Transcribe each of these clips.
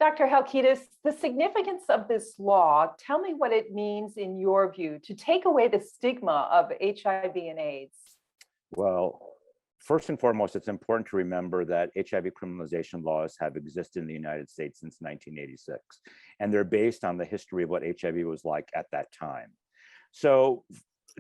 Dr. Halkitis, the significance of this law, tell me what it means in your view to take away the stigma of HIV and AIDS. Well, first and foremost, it's important to remember that HIV criminalization laws have existed in the United States since 1986, and they're based on the history of what HIV was like at that time. So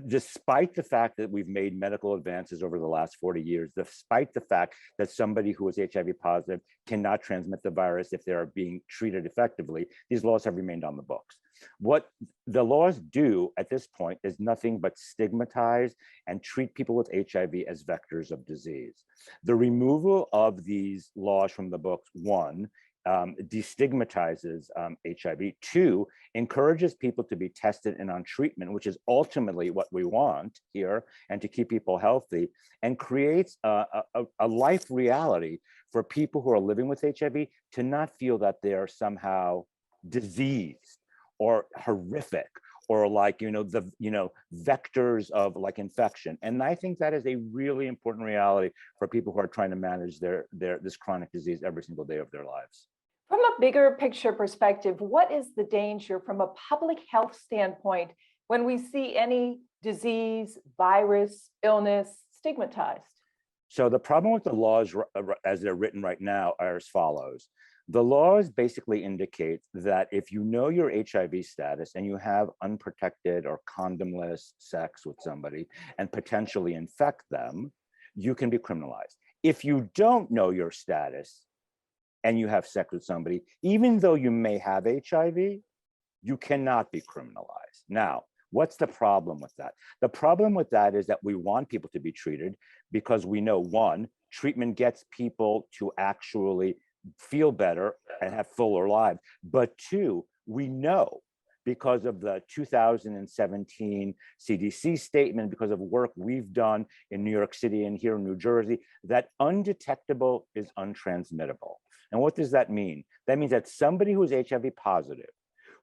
despite the fact that we've made medical advances over the last 40 years, despite the fact that somebody who is HIV positive cannot transmit the virus if they're being treated effectively, these laws have remained on the books. What the laws do at this point is nothing but stigmatize and treat people with HIV as vectors of disease. The removal of these laws from the books, one, destigmatizes HIV. Two, encourages people to be tested and on treatment, which is ultimately what we want here, and to keep people healthy, and creates a life reality for people who are living with HIV to not feel that they're somehow diseased or horrific or like, vectors of like infection. And I think that is a really important reality for people who are trying to manage this chronic disease every single day of their lives. From a bigger picture perspective, what is the danger from a public health standpoint when we see any disease, virus, illness stigmatized? So the problem with the laws as they're written right now are as follows. The laws basically indicate that if you know your HIV status and you have unprotected or condomless sex with somebody and potentially infect them, you can be criminalized. If you don't know your status and you have sex with somebody, even though you may have HIV, you cannot be criminalized. Now, what's the problem with that? The problem with that is that we want people to be treated because we know, one, treatment gets people to actually feel better and have fuller lives. But two, we know because of the 2017 CDC statement, because of work we've done in New York City and here in New Jersey, that undetectable is untransmittable. And what does that mean? That means that somebody who is HIV positive,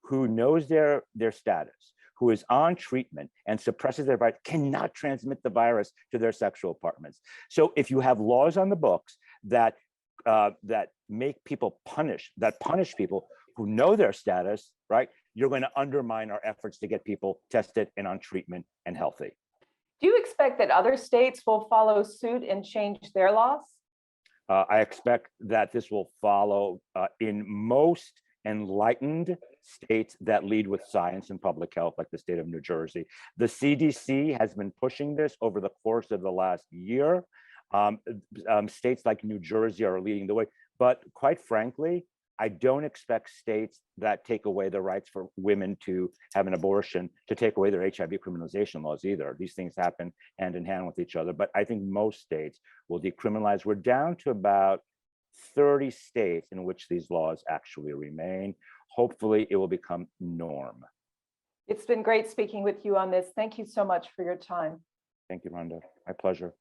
who knows their status, who is on treatment and suppresses their virus, cannot transmit the virus to their sexual partners. So if you have laws on the books that make people punish people who know their status, right? You're going to undermine our efforts to get people tested and on treatment and healthy. Do you expect that other states will follow suit and change their laws? I expect that this will follow in most enlightened states that lead with science and public health, like the state of New Jersey. The CDC has been pushing this over the course of the last year. States like New Jersey are leading the way, but quite frankly, I don't expect states that take away the rights for women to have an abortion to take away their HIV criminalization laws either. These things happen hand in hand with each other, but I think most states will decriminalize. We're down to about 30 states in which these laws actually remain. Hopefully it will become norm. It's been great speaking with you on this. Thank you so much for your time. Thank you, Rhonda. My pleasure.